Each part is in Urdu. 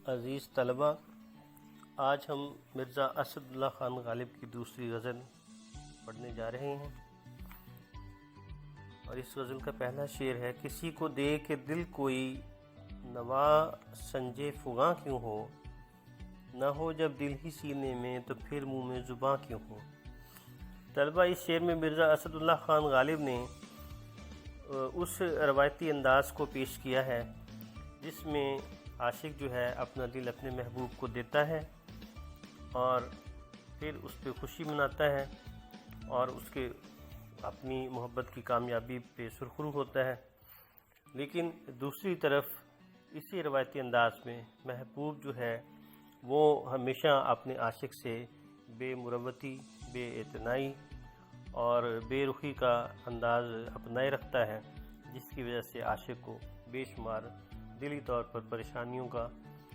عزیز طلبہ، آج ہم مرزا اسد اللہ خان غالب کی دوسری غزل پڑھنے جا رہے ہیں، اور اس غزل کا پہلا شعر ہے: کسی کو دے کے دل کوئی نوا سنجے فغاں کیوں ہو، نہ ہو جب دل ہی سینے میں تو پھر منہ میں زباں کیوں ہو۔ طلبہ، اس شعر میں مرزا اسد اللہ خان غالب نے اس روایتی انداز کو پیش کیا ہے جس میں عاشق جو ہے اپنا دل اپنے محبوب کو دیتا ہے اور پھر اس پہ خوشی مناتا ہے اور اس کے اپنی محبت کی کامیابی پہ سرخرو ہوتا ہے، لیکن دوسری طرف اسی روایتی انداز میں محبوب جو ہے وہ ہمیشہ اپنے عاشق سے بے مروتی، بے اعتنائی اور بے رخی کا انداز اپنائے رکھتا ہے، جس کی وجہ سے عاشق کو بے شمار دلی طور پر پریشانیوں کا،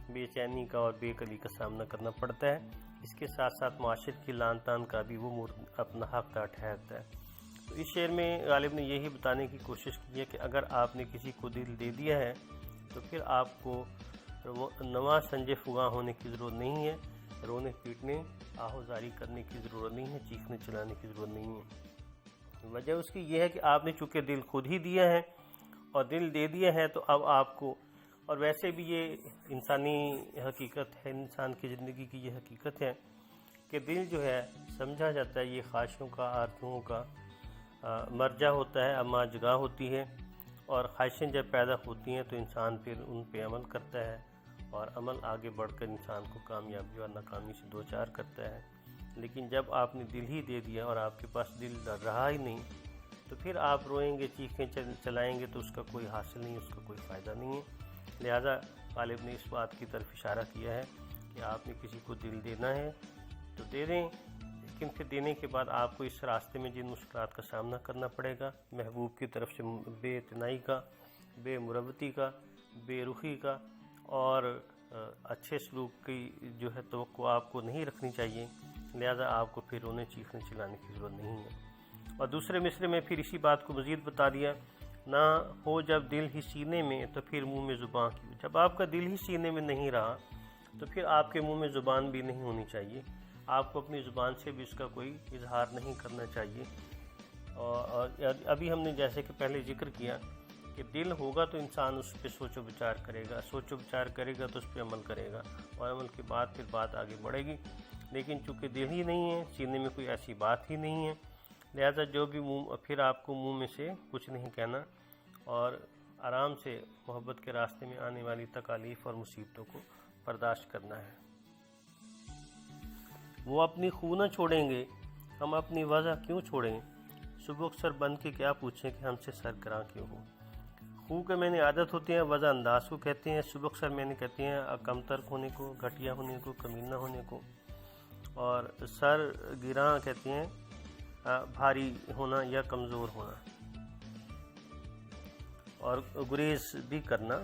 بے چینی کا اور بے قلی کا سامنا کرنا پڑتا ہے۔ اس کے ساتھ ساتھ معاشرت کی لان تان کا بھی وہ اپنا حقدار ٹھہرتا ہے۔ تو اس شعر میں غالب نے یہی بتانے کی کوشش کی ہے کہ اگر آپ نے کسی کو دل دے دیا ہے تو پھر آپ کو نواں سنجے فغاں ہونے کی ضرورت نہیں ہے، رونے پیٹنے، آہوزاری کرنے کی ضرورت نہیں ہے، چیخنے چلانے کی ضرورت نہیں ہے۔ وجہ اس کی یہ ہے کہ آپ نے چونکہ دل خود ہی دیا ہے اور دل دے دیا ہے تو اب آپ کو، اور ویسے بھی یہ انسانی حقیقت ہے، انسان کی زندگی کی یہ حقیقت ہے کہ دل جو ہے سمجھا جاتا ہے یہ خواہشوں کا، آرزوؤں کا مرجع ہوتا ہے، اما جگاہ ہوتی ہے، اور خواہشیں جب پیدا ہوتی ہیں تو انسان پھر ان پہ عمل کرتا ہے اور عمل آگے بڑھ کر انسان کو کامیابی اور ناکامی سے دوچار کرتا ہے۔ لیکن جب آپ نے دل ہی دے دیا اور آپ کے پاس دل رہا ہی نہیں تو پھر آپ روئیں گے، چیخیں چلائیں گے تو اس کا کوئی حاصل نہیں، اس کا کوئی فائدہ نہیں ہے۔ لہذا غالب نے اس بات کی طرف اشارہ کیا ہے کہ آپ نے کسی کو دل دینا ہے تو دے دیں، لیکن پھر دینے کے بعد آپ کو اس راستے میں جن مشکلات کا سامنا کرنا پڑے گا، محبوب کی طرف سے بے اعتنائی کا، بے مروتی کا، بے رخی کا اور اچھے سلوک کی جو ہے توقع آپ کو نہیں رکھنی چاہیے، لہذا آپ کو پھر رونے چیخنے چلانے کی ضرورت نہیں ہے۔ اور دوسرے مصرعے میں پھر اسی بات کو مزید بتا دیا: نہ ہو جب دل ہی سینے میں تو پھر منہ میں زباں کیوں۔ جب آپ کا دل ہی سینے میں نہیں رہا تو پھر آپ کے منہ میں زبان بھی نہیں ہونی چاہیے، آپ کو اپنی زبان سے بھی اس کا کوئی اظہار نہیں کرنا چاہیے۔ اور ابھی ہم نے جیسے کہ پہلے ذکر کیا کہ دل ہوگا تو انسان اس پہ سوچ و بچار کرے گا، سوچ و بچار کرے گا تو اس پہ عمل کرے گا، اور عمل کے بعد پھر بات آگے بڑھے گی۔ لیکن چونکہ دل ہی نہیں ہے، سینے میں کوئی ایسی بات ہی نہیں ہے، لہذا جو بھی پھر آپ کو منہ میں سے کچھ نہیں کہنا اور آرام سے محبت کے راستے میں آنے والی تکالیف اور مصیبتوں کو برداشت کرنا ہے۔ وہ اپنی خو نہ چھوڑیں گے، ہم اپنی وضع کیوں چھوڑیں، سبک سر بن کے کیا پوچھیں کہ ہم سے سرگراں کیوں ہو۔ خو کے میں نے عادت ہوتے ہیں، وضع انداز کو کہتے ہیں، سبک سر میں نے کہتے ہیں کمتر ہونے کو، گھٹیا ہونے کو، کمینہ ہونے کو، اور سر گراں کہتے ہیں بھاری ہونا یا کمزور ہونا، اور گریز بھی کرنا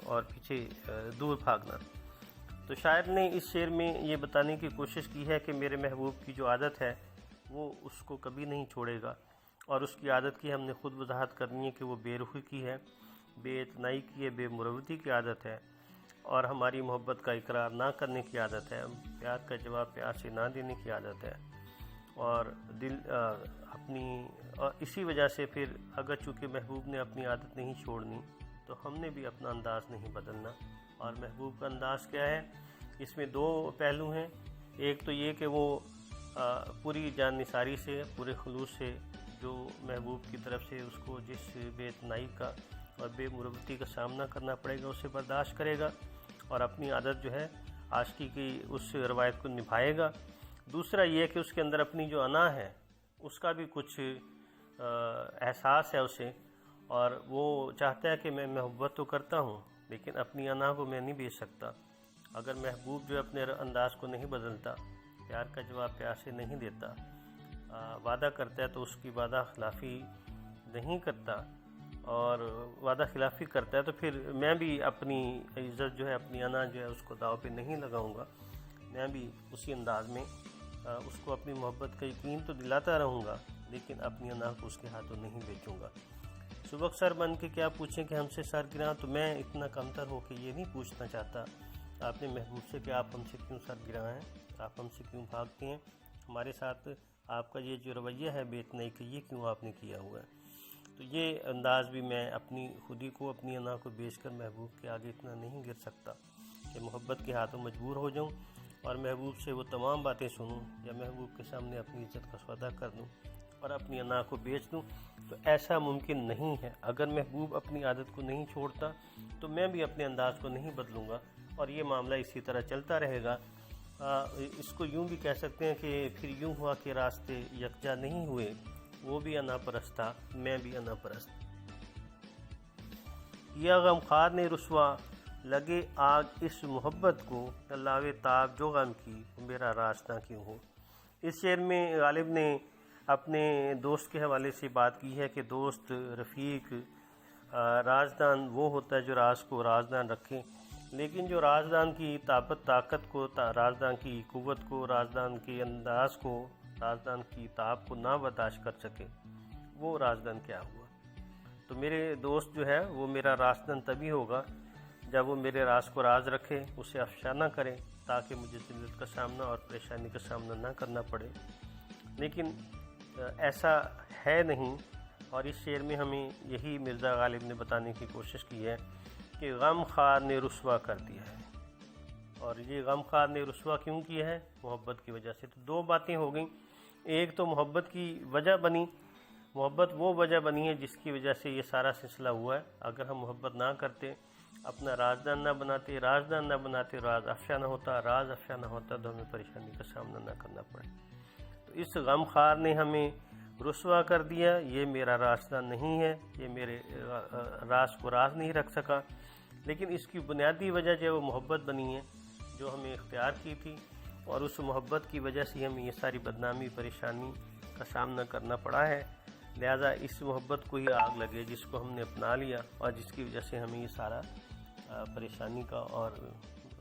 اور پیچھے دور بھاگنا۔ تو شاعر نے اس شعر میں یہ بتانے کی کوشش کی ہے کہ میرے محبوب کی جو عادت ہے وہ اس کو کبھی نہیں چھوڑے گا، اور اس کی عادت کی ہم نے خود وضاحت کرنی ہے کہ وہ بے رخی کی ہے، بے اعتنائی کی ہے، بے مروتی کی عادت ہے، اور ہماری محبت کا اقرار نہ کرنے کی عادت ہے، پیار کا جواب پیار سے نہ دینے کی عادت ہے، اور اسی وجہ سے پھر اگر چونکہ محبوب نے اپنی عادت نہیں چھوڑنی تو ہم نے بھی اپنا انداز نہیں بدلنا۔ اور محبوب کا انداز کیا ہے؟ اس میں دو پہلو ہیں، ایک تو یہ کہ وہ پوری جان نثاری سے، پورے خلوص سے جو محبوب کی طرف سے اس کو جس بے اعتنائی کا اور بے مروتی کا سامنا کرنا پڑے گا اسے برداشت کرے گا اور اپنی عادت جو ہے عاشقی کی اس روایت کو نبھائے گا۔ دوسرا یہ کہ اس کے اندر اپنی جو انا ہے اس کا بھی کچھ احساس ہے اسے، اور وہ چاہتا ہے کہ میں محبت تو کرتا ہوں لیکن اپنی انا کو میں نہیں بیچ سکتا۔ اگر محبوب جو اپنے انداز کو نہیں بدلتا، پیار کا جواب پیار سے نہیں دیتا، وعدہ کرتا ہے تو اس کی وعدہ خلافی نہیں کرتا، اور وعدہ خلافی کرتا ہے تو پھر میں بھی اپنی عزت جو ہے، اپنی انا جو ہے اس کو داؤ پہ نہیں لگاؤں گا، میں بھی اسی انداز میں اس کو اپنی محبت کا یقین تو دلاتا رہوں گا لیکن اپنی انا کو اس کے ہاتھوں نہیں بیچوں گا۔ سبک سر بن کے کیا پوچھیں کہ ہم سے سرگراں، تو میں اتنا کمتر ہو کے یہ نہیں پوچھنا چاہتا آپ نے محبوب سے کہ آپ ہم سے کیوں سر گرا ہیں، آپ ہم سے کیوں بھاگتے ہیں، ہمارے ساتھ آپ کا یہ جو رویہ ہے بے اتنائی کا یہ کیوں آپ نے کیا ہوا ہے۔ تو یہ انداز بھی میں اپنی خودی کو، اپنی انا کو بیچ کر محبوب کے آگے اتنا نہیں گر سکتا کہ محبت کے ہاتھوں مجبور ہو جاؤں اور محبوب سے وہ تمام باتیں سنوں یا محبوب کے سامنے اپنی عزت کا سودا کر دوں اور اپنی انا کو بیچ دوں۔ تو ایسا ممکن نہیں ہے۔ اگر محبوب اپنی عادت کو نہیں چھوڑتا تو میں بھی اپنے انداز کو نہیں بدلوں گا اور یہ معاملہ اسی طرح چلتا رہے گا۔ اس کو یوں بھی کہہ سکتے ہیں کہ پھر یوں ہوا کہ راستے یکجا نہیں ہوئے، وہ بھی انا پرست تھا، میں بھی انا پرست۔ یا غمخوار نے رسوا لگے آگ اس محبت کو، لاوے تاب جو غم کی میرا راستہ کیوں ہو۔ اس شعر میں غالب نے اپنے دوست کے حوالے سے بات کی ہے کہ دوست، رفیق، رازدان وہ ہوتا ہے جو راز کو رازدان رکھے، لیکن جو رازدان کی طاقت کو، رازدان کی قوت کو، رازدان کے انداز کو، رازدان کی تاب کو نہ برداشت کر سکے، وہ رازدان کیا ہوا۔ تو میرے دوست جو ہے وہ میرا رازدان تبھی ہوگا جب وہ میرے راز کو راز رکھے، اسے افشا نہ کرے تاکہ مجھے ذلت کا سامنا اور پریشانی کا سامنا نہ کرنا پڑے۔ لیکن ایسا ہے نہیں، اور اس شعر میں ہمیں یہی مرزا غالب نے بتانے کی کوشش کی ہے کہ غم خوار نے رسوا کر دیا ہے۔ اور یہ غم خوار نے رسوا کیوں کیا ہے؟ محبت کی وجہ سے۔ تو دو باتیں ہو گئیں، ایک تو محبت کی وجہ بنی، محبت وہ وجہ بنی ہے جس کی وجہ سے یہ سارا سلسلہ ہوا ہے۔ اگر ہم محبت نہ کرتے، اپنا رازدان نہ بناتے، راز افشا نہ ہوتا، راز افشا نہ ہوتا تو ہمیں پریشانی کا سامنا نہ کرنا پڑے۔ تو اس غم خوار نے ہمیں رسوا کر دیا، یہ میرا راستہ نہیں ہے، یہ میرے راز کو راز نہیں رکھ سکا۔ لیکن اس کی بنیادی وجہ جو محبت بنی ہے، جو ہمیں اختیار کی تھی، اور اس محبت کی وجہ سے ہمیں یہ ساری بدنامی، پریشانی کا سامنا کرنا پڑا ہے۔ لہٰذا اس محبت کو ہی آگ لگے جس کو ہم نے اپنا لیا اور جس کی وجہ سے ہمیں یہ سارا پریشانی کا اور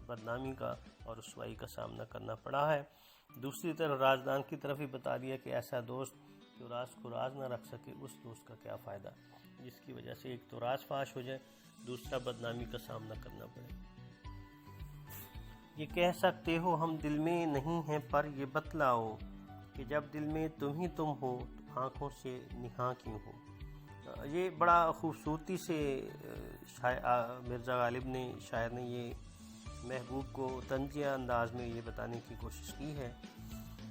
بدنامی کا اور رسوائی کا سامنا کرنا پڑا ہے۔ دوسری طرف رازدان کی طرف ہی بتا دیا کہ ایسا دوست جو راز کو راز نہ رکھ سکے، اس دوست کا کیا فائدہ، جس کی وجہ سے ایک تو راز فاش ہو جائے، دوسرا بدنامی کا سامنا کرنا پڑے۔ یہ کہہ سکتے ہو ہم دل میں نہیں ہیں پر یہ بتلاؤ کہ جب دل میں تم ہی تم ہو تو آنکھوں سے نہاں کیوں ہو۔ یہ بڑا خوبصورتی سے مرزا غالب نے، شاعر نے، یہ محبوب کو طنزیہ انداز میں یہ بتانے کی کوشش کی ہے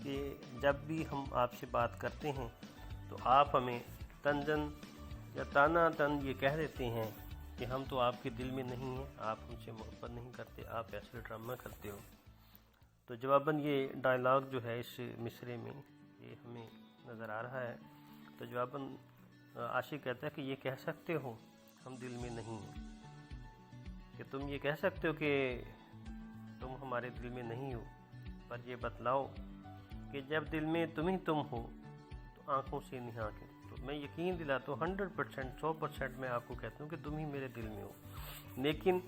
کہ جب بھی ہم آپ سے بات کرتے ہیں تو آپ ہمیں طنزاً یا تانا تن یہ کہہ دیتے ہیں کہ ہم تو آپ کے دل میں نہیں ہیں، آپ ہم سے محبت نہیں کرتے، آپ ایسے ڈرامہ کرتے ہو۔ تو جواباً یہ ڈائلاگ جو ہے اس مصرعے میں یہ ہمیں نظر آ رہا ہے۔ تو جواباً عاشق کہتا ہے کہ یہ کہہ سکتے ہو ہم دل میں نہیں ہیں، کہ تم یہ کہہ سکتے ہو کہ تم ہمارے دل میں نہیں ہو، پر یہ بتلاؤ کہ جب دل میں تم ہی تم ہو تو آنکھوں سے نہاں کیوں۔ تو میں یقین دلاتا ہوں 100%، 100% میں آپ کو کہتا ہوں کہ تم ہی میرے دل میں ہو، لیکن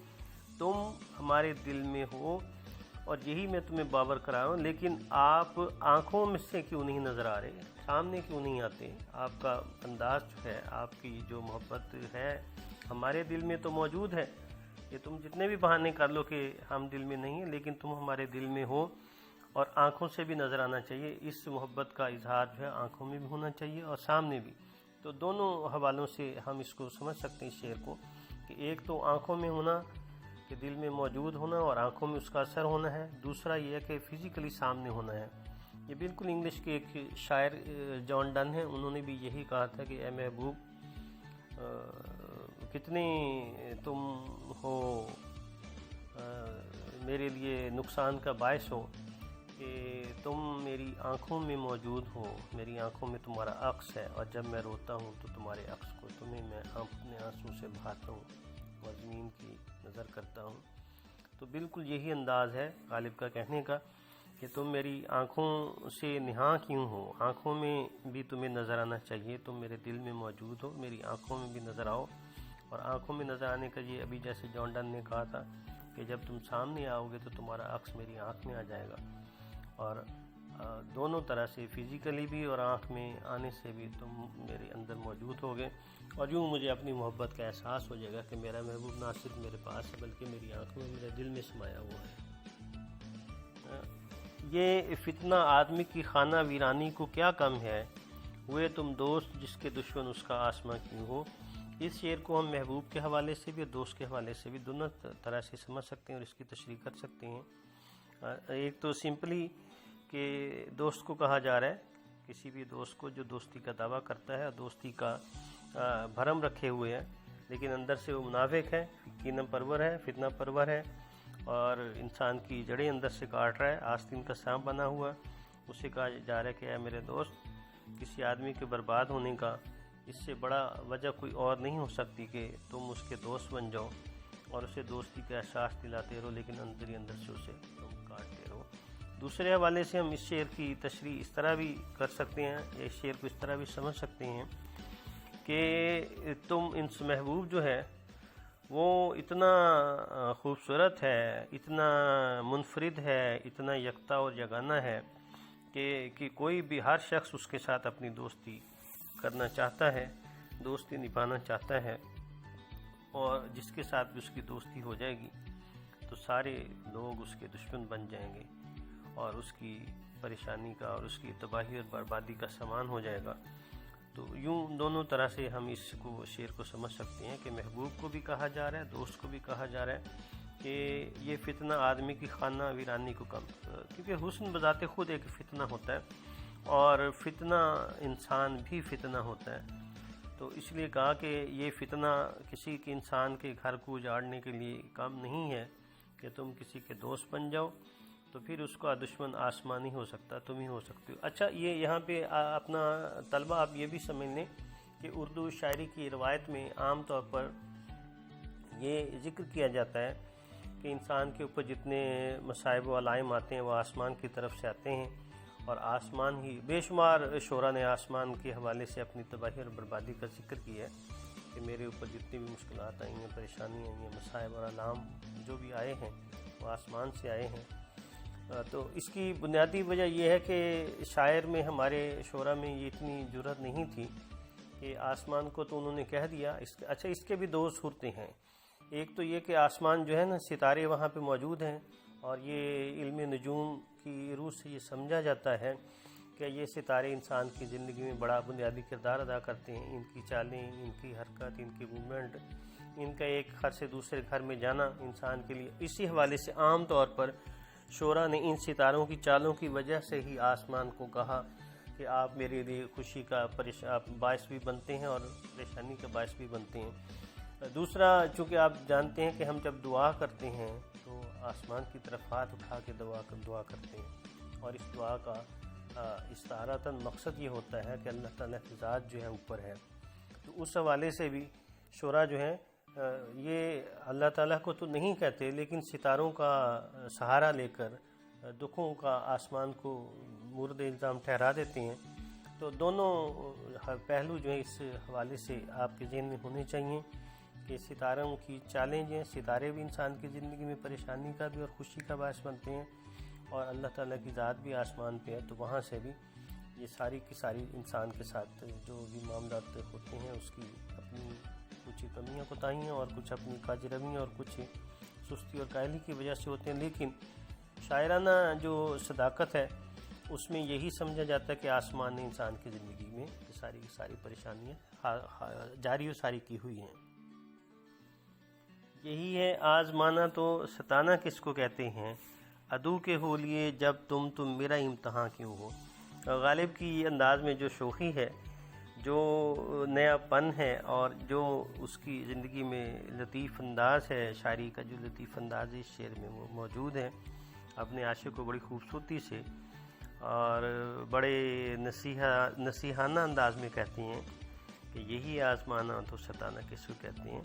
تم ہمارے دل میں ہو اور یہی میں تمہیں باور کرا رہا ہوں، لیکن آپ آنکھوں میں سے کیوں نہیں نظر آ رہے، سامنے کیوں نہیں آتے۔ آپ کا انداز جو ہے، آپ کی جو محبت ہے ہمارے دل میں تو موجود ہے، کہ تم جتنے بھی بہانے کر لو کہ ہم دل میں نہیں ہیں، لیکن تم ہمارے دل میں ہو اور آنکھوں سے بھی نظر آنا چاہیے۔ اس محبت کا اظہار جو ہے آنکھوں میں بھی ہونا چاہیے اور سامنے بھی۔ تو دونوں حوالوں سے ہم اس کو سمجھ سکتے ہیں اس شعر کو، کہ ایک تو آنکھوں میں ہونا، کہ دل میں موجود ہونا اور آنکھوں میں اس کا اثر ہونا ہے، دوسرا یہ ہے کہ فزیکلی سامنے ہونا ہے۔ یہ بالکل انگلش کے ایک شاعر جان ڈن ہیں، انہوں نے بھی یہی کہا تھا کہ اے محبوب کتنے تم ہو میرے لیے نقصان کا باعث ہو، کہ تم میری آنکھوں میں موجود ہو، میری آنکھوں میں تمہارا عکس ہے، اور جب میں روتا ہوں تو تمہارے عکس کو تمہیں میں اپنے آنسوں سے بہاتا ہوں اور زمین کی نظر کرتا ہوں۔ تو بالکل یہی انداز ہے غالب کا کہنے کا کہ تم میری آنکھوں سے نہاں کیوں ہو، آنکھوں میں بھی تمہیں نظر آنا چاہیے، تم میرے دل میں موجود ہو، میری آنکھوں میں بھی نظر آؤ۔ اور آنکھوں میں نظر آنے کا یہ ابھی جیسے جان ڈن نے کہا تھا کہ جب تم سامنے آؤ گے تو تمہارا عکس میری آنکھ میں آ جائے گا، اور دونوں طرح سے، فزیکلی بھی اور آنکھ میں آنے سے بھی تم میرے اندر موجود ہوگے، اور یوں مجھے اپنی محبت کا احساس ہو جائے گا کہ میرا محبوب نہ صرف میرے پاس ہے بلکہ میری آنکھوں میں، میرے دل میں سمایا ہوا ہے۔ یہ فتنہ آدمی کی خانہ ویرانی کو کیا کم ہے، ہوئے تم دوست جس کے دشمن اس کا آسماں کیوں ہو۔ اس شعر کو ہم محبوب کے حوالے سے بھی اور دوست کے حوالے سے بھی دونوں طرح سے سمجھ سکتے ہیں اور اس کی تشریح کر سکتے ہیں۔ ایک تو سمپلی کہ دوست کو کہا جا رہا ہے، کسی بھی دوست کو جو دوستی کا دعویٰ کرتا ہے اور دوستی کا بھرم رکھے ہوئے ہے، لیکن اندر سے وہ منافق ہے، کینہ پرور ہے، فتنہ پرور ہے، اور انسان کی جڑیں اندر سے کاٹ رہا ہے، آستین کا سانپ بنا ہوا۔ اسے کہا جا رہا ہے کہ اے میرے دوست، کسی آدمی کے برباد ہونے کا اس سے بڑا وجہ کوئی اور نہیں ہو سکتی کہ تم اس کے دوست بن جاؤ اور اسے دوستی کا احساس دلاتے رہو، لیکن اندر ہی اندر سے اسے تم کاٹتے رہو۔ دوسرے حوالے سے ہم اس شعر کی تشریح اس طرح بھی کر سکتے ہیں، اس شعر کو اس طرح بھی سمجھ سکتے ہیں کہ تم انس محبوب جو ہے وہ اتنا خوبصورت ہے، اتنا منفرد ہے، اتنا یکتا اور یگانہ ہے کہ کوئی بھی، ہر شخص اس کے ساتھ اپنی دوستی کرنا چاہتا ہے، دوستی نبھانا چاہتا ہے، اور جس کے ساتھ بھی اس کی دوستی ہو جائے گی تو سارے لوگ اس کے دشمن بن جائیں گے اور اس کی پریشانی کا اور اس کی تباہی اور بربادی کا سامان ہو جائے گا۔ تو یوں دونوں طرح سے ہم اس کو، شعر کو سمجھ سکتے ہیں کہ محبوب کو بھی کہا جا رہا ہے، دوست کو بھی کہا جا رہا ہے کہ یہ فتنہ آدمی کی خانہ ویرانی کو کم، کیونکہ حسن بذات خود ایک فتنہ ہوتا ہے اور فتنہ انسان بھی فتنہ ہوتا ہے۔ تو اس لیے کہا کہ یہ فتنہ کسی کے انسان کے گھر کو اجاڑنے کے لیے کم نہیں ہے کہ تم کسی کے دوست بن جاؤ تو پھر اس کا دشمن آسمان نہیں ہو سکتا، تم ہی ہو سکتے ہو۔ اچھا، یہ یہاں پہ اپنا طلبہ آپ یہ بھی سمجھ لیں کہ اردو شاعری کی روایت میں عام طور پر یہ ذکر کیا جاتا ہے کہ انسان کے اوپر جتنے مصائب و علائم آتے ہیں وہ آسمان کی طرف سے آتے ہیں، اور آسمان ہی، بے شمار شعراء نے آسمان کے حوالے سے اپنی تباہی اور بربادی کا ذکر کیا ہے کہ میرے اوپر جتنی بھی مشکلات آئی ہیں، پریشانیاں آئی ہیں، مصائب اور علام جو بھی آئے ہیں وہ آسمان سے آئے ہیں۔ تو اس کی بنیادی وجہ یہ ہے کہ شاعر میں، ہمارے شعراء میں یہ اتنی جرأت نہیں تھی کہ آسمان کو تو انہوں نے کہہ دیا۔ اچھا، اس کے بھی دو صورتیں ہیں۔ ایک تو یہ کہ آسمان جو ہے نا، ستارے وہاں پہ موجود ہیں، اور یہ علم نجوم کی روح سے یہ سمجھا جاتا ہے کہ یہ ستارے انسان کی زندگی میں بڑا بنیادی کردار ادا کرتے ہیں۔ ان کی چالیں، ان کی حرکت، ان کی موومنٹ، ان کا ایک گھر سے دوسرے گھر میں جانا انسان کے لیے، اسی حوالے سے عام طور پر شعراء نے ان ستاروں کی چالوں کی وجہ سے ہی آسمان کو کہا کہ آپ میرے لیے خوشی کا باعث بھی بنتے ہیں اور پریشانی کا باعث بھی بنتے ہیں۔ دوسرا، چونکہ آپ جانتے ہیں کہ ہم جب دعا کرتے ہیں تو آسمان کی طرف ہاتھ اٹھا کے دعا کرتے ہیں، اور اس دعا کا استعارتاً مقصد یہ ہوتا ہے کہ اللہ تعالیٰ کی ذات جو ہے اوپر ہے۔ تو اس حوالے سے بھی شعراء جو ہیں یہ اللہ تعالیٰ کو تو نہیں کہتے، لیکن ستاروں کا سہارا لے کر دکھوں کا آسمان کو مورد الزام ٹھہرا دیتے ہیں۔ تو دونوں پہلو جو ہیں اس حوالے سے آپ کے ذہن میں ہونے چاہیے کہ ستاروں کی چالیں جو ہیں، ستارے بھی انسان کی زندگی میں پریشانی کا بھی اور خوشی کا باعث بنتے ہیں، اور اللہ تعالیٰ کی ذات بھی آسمان پہ ہے، تو وہاں سے بھی یہ ساری کی ساری انسان کے ساتھ جو بھی معاملات ہوتے ہیں اس کی اپنی کچھ کمیاں کوتاہیاں اور کچھ اپنی کاج رویاں اور کچھ سستی اور کاہلی کی وجہ سے ہوتے ہیں، لیکن شاعرانہ جو صداقت ہے اس میں یہی سمجھا جاتا ہے کہ آسمان نے انسان کی زندگی میں ساری کی ساری پریشانیاں جاری و ساری کی ہوئی ہیں۔ یہی ہے آزمانا تو ستانا کس کو کہتے ہیں، عدو کے ہو لیے جب تم میرا امتحان کیوں ہو۔ غالب کی انداز میں جو شوخی ہے، جو نیا پن ہے، اور جو اس کی زندگی میں لطیف انداز ہے، شاعری کا جو لطیف انداز اس شعر میں وہ موجود ہے، اپنے عاشق کو بڑی خوبصورتی سے اور بڑے نصیحانہ انداز میں کہتے ہیں کہ یہی آزمانا تو ستانا کس کو کہتے ہیں،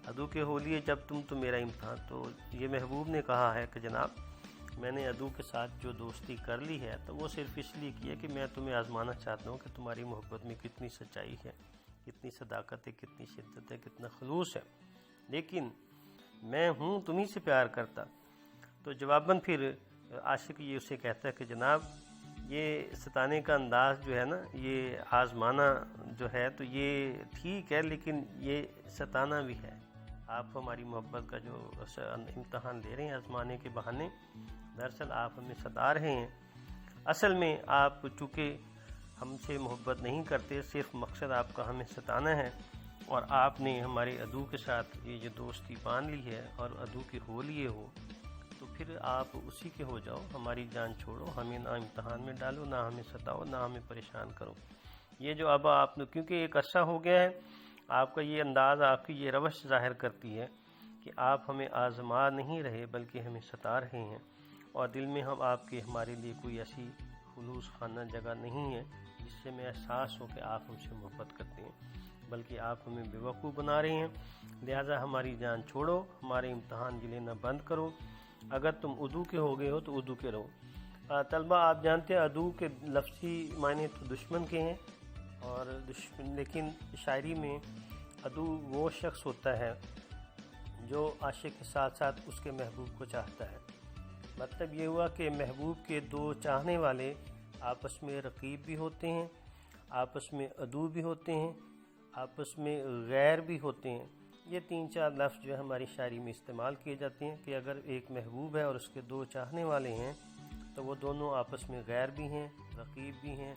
عدو کے ہو لیے جب تم میرا امتحان۔ تو یہ محبوب نے کہا ہے کہ جناب، میں نے عدو کے ساتھ جو دوستی کر لی ہے تو وہ صرف اس لیے کی ہے کہ میں تمہیں آزمانا چاہتا ہوں کہ تمہاری محبت میں کتنی سچائی ہے، کتنی صداقت ہے، کتنی شدت ہے، کتنا خلوص ہے، لیکن میں ہوں تمہیں سے پیار کرتا۔ تو جواباً پھر عاشق یہ اسے کہتا ہے کہ جناب، یہ ستانے کا انداز جو ہے نا، یہ آزمانا جو ہے تو یہ ٹھیک ہے، لیکن یہ ستانا بھی ہے۔ آپ ہماری محبت کا جو امتحان لے رہے ہیں آزمانے کے بہانے، دراصل آپ ہمیں ستا رہے ہیں۔ اصل میں آپ چونکہ ہم سے محبت نہیں کرتے، صرف مقصد آپ کا ہمیں ستانا ہے، اور آپ نے ہمارے عدو کے ساتھ یہ جو دوستی باندھ لی ہے اور عدو کے ہو لیے ہو، تو پھر آپ اسی کے ہو جاؤ، ہماری جان چھوڑو، ہمیں نہ امتحان میں ڈالو، نہ ہمیں ستاؤ، نہ ہمیں پریشان کرو۔ یہ جو اب آپ نے، کیونکہ ایک عرصہ ہو گیا ہے، آپ کا یہ انداز، آپ کی یہ روش ظاہر کرتی ہے کہ آپ ہمیں آزما نہیں رہے بلکہ ہمیں ستا رہے ہیں، اور دل میں ہم آپ کے ہمارے لیے کوئی ایسی خلوص خانہ جگہ نہیں ہے جس سے میں احساس ہو کہ آپ ہم سے محبت کرتے ہیں، بلکہ آپ ہمیں بے وقوف بنا رہے ہیں۔ لہٰذا ہماری جان چھوڑو، ہمارے امتحان یہ لینا بند کرو۔ اگر تم عدو کے ہو گئے ہو تو عدو کے رہو۔ طلبہ، آپ جانتے ہیں عدو کے لفظی معنی تو دشمن کے ہیں، اور لیکن شاعری میں عدو وہ شخص ہوتا ہے جو عاشق کے ساتھ ساتھ اس کے محبوب کو چاہتا ہے۔ مطلب یہ ہوا کہ محبوب کے دو چاہنے والے آپس میں رقیب بھی ہوتے ہیں، آپس میں عدو بھی ہوتے ہیں، آپس میں غیر بھی ہوتے ہیں۔ یہ 3-4 لفظ جو ہے ہماری شاعری میں استعمال کیے جاتے ہیں کہ اگر ایک محبوب ہے اور اس کے دو چاہنے والے ہیں تو وہ دونوں آپس میں غیر بھی ہیں، رقیب بھی ہیں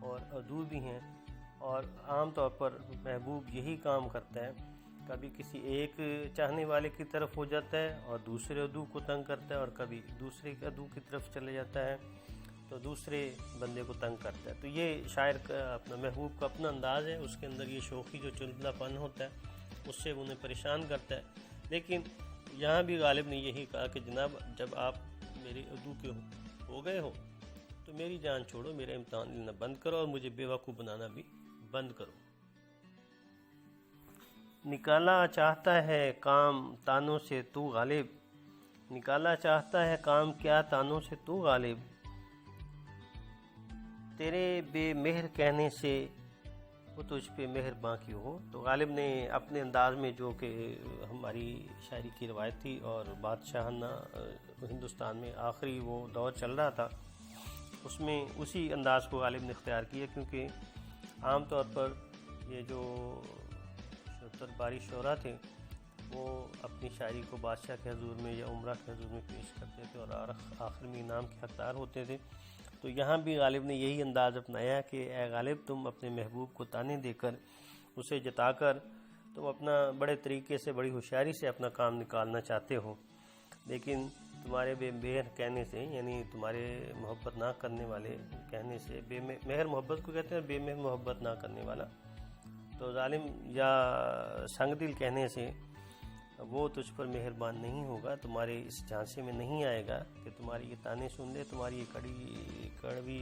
اور عدو بھی ہیں۔ اور عام طور پر محبوب یہی کام کرتا ہے، کبھی کسی ایک چاہنے والے کی طرف ہو جاتا ہے اور دوسرے عدو کو تنگ کرتا ہے، اور کبھی دوسرے عدو کی طرف چلے جاتا ہے تو دوسرے بندے کو تنگ کرتا ہے۔ تو یہ شاعر کا اپنا، محبوب کا اپنا انداز ہے، اس کے اندر یہ شوخی جو چلبلا پن ہوتا ہے اس سے انہیں پریشان کرتا ہے۔ لیکن یہاں بھی غالب نے یہی کہا کہ جناب، جب آپ میرے عدو کے ہو گئے ہو تو میری جان چھوڑو، میرا امتحان لینا بند کرو اور مجھے بے وقوف بنانا بھی بند کرو۔ نکالا چاہتا ہے کام تانوں سے تو غالب، نکالا چاہتا ہے کام کیا تانوں سے تو غالب، تیرے بے مہر کہنے سے وہ تجھ پہ مہرباں کیوں ہو۔ تو غالب نے اپنے انداز میں، جو کہ ہماری شاعری کی روایت تھی اور بادشاہانہ ہندوستان میں آخری وہ دور چل رہا تھا، اس میں اسی انداز کو غالب نے اختیار کیا، کیونکہ عام طور پر یہ جو درباری شعراء تھے وہ اپنی شاعری کو بادشاہ کے حضور میں یا عمرہ کے حضور میں پیش کرتے تھے اور آخر میں انعام کے حقدار ہوتے تھے۔ تو یہاں بھی غالب نے یہی انداز اپنایا کہ اے غالب، تم اپنے محبوب کو طعنے دے کر، اسے جتا کر، تم اپنا بڑے طریقے سے، بڑی ہوشیاری سے اپنا کام نکالنا چاہتے ہو، لیکن تمہارے بے مہر کہنے سے، یعنی تمہارے محبت نہ کرنے والے کہنے سے، بے مہر محبت کو کہتے ہیں، بے مہر محبت نہ کرنے والا، تو ظالم یا سنگ دل کہنے سے وہ تجھ پر مہربان نہیں ہوگا، تمہارے اس جھانسے میں نہیں آئے گا کہ تمہاری یہ طعنے سن لے، تمہاری یہ کڑوی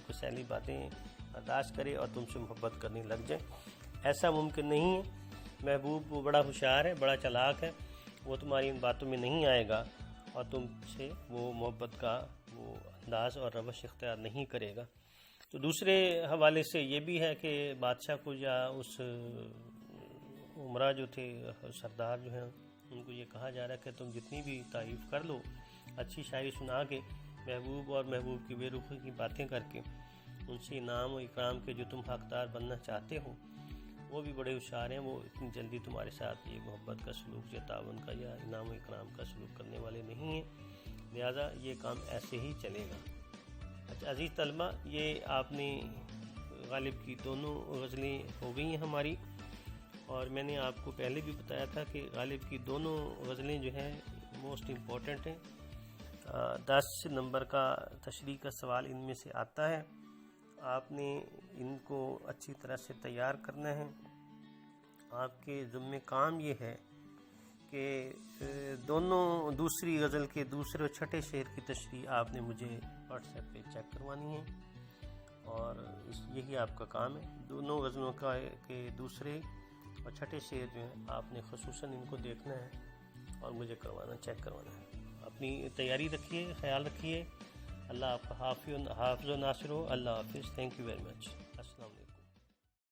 کسیلی باتیں برداشت کرے اور تم سے محبت کرنے لگ جائے۔ ایسا ممکن نہیں ہے۔ محبوب وہ بڑا ہوشیار ہے، بڑا چلاک ہے، وہ تمہاری ان باتوں میں نہیں آئے گا اور تم سے وہ محبت کا وہ انداز اور روش اختیار نہیں کرے گا۔ تو دوسرے حوالے سے یہ بھی ہے کہ بادشاہ کو یا اس عمرہ جو تھے، سردار جو ہیں، ان کو یہ کہا جا رہا ہے کہ تم جتنی بھی تعریف کر لو، اچھی شاعری سنا کے، محبوب اور محبوب کی بے رخی کی باتیں کر کے، ان سے انعام و اکرام کے جو تم حقدار بننا چاہتے ہو، وہ بھی بڑے ہوشیار ہیں، وہ اتنی جلدی تمہارے ساتھ یہ محبت کا سلوک یا تعاون کا یا انعام و اکرام کا سلوک کرنے والے نہیں ہیں، لہذا یہ کام ایسے ہی چلے گا۔ اچھا عزیز طلبہ، یہ آپ نے غالب کی دونوں غزلیں ہو گئی ہیں ہماری، اور میں نے آپ کو پہلے بھی بتایا تھا کہ غالب کی دونوں غزلیں جو ہیں موسٹ امپورٹنٹ ہیں۔ 10 نمبر کا تشریح کا سوال ان میں سے آتا ہے، آپ نے ان کو اچھی طرح سے تیار کرنا ہے۔ آپ کے ذمہ کام یہ ہے کہ دونوں دوسری غزل کے دوسرے اور چھٹے شعر کی تشریح آپ نے مجھے واٹس ایپ پہ چیک کروانی ہے، اور یہی آپ کا کام ہے۔ دونوں غزلوں کا کے دوسرے اور چھٹے شعر جو ہیں آپ نے خصوصاً ان کو دیکھنا ہے اور مجھے چیک کروانا ہے۔ اپنی تیاری رکھیے، خیال رکھیے۔ اللہ آپ کا حافظ و ناصر ہو۔ اللہ حافظ۔ Thank you very much.